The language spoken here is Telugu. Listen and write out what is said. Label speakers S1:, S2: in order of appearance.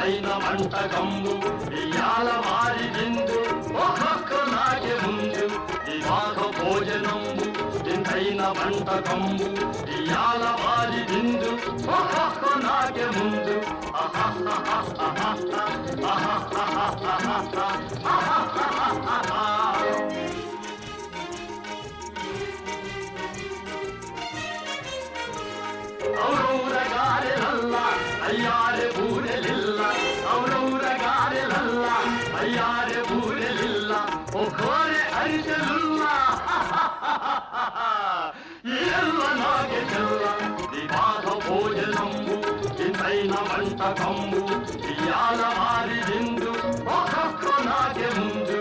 S1: ఇంతైన వంటకంబు ఇయాల వారి విందు ఒక్కొక్క నాకే ముందు వివాహ భోజనంబు ఇంతైన వంటకంబు ఇయాల వారి విందు ఒక్కొక్క నాకే ముందు ఔరౌరగారెలల్ల అయ్యారె బూరెలిల్ల ఔరౌరగారెలల్ల అయ్యారె బూరెలిల్ల ఒక్కోరె అరిసెలుల్ల ఎల్ల నాగే చెల్ల వివాహ భోజనంబు ఇంతైన వంటకంబు ఇయాల వారి విందు ఒక్కొక్క నాగే ముందు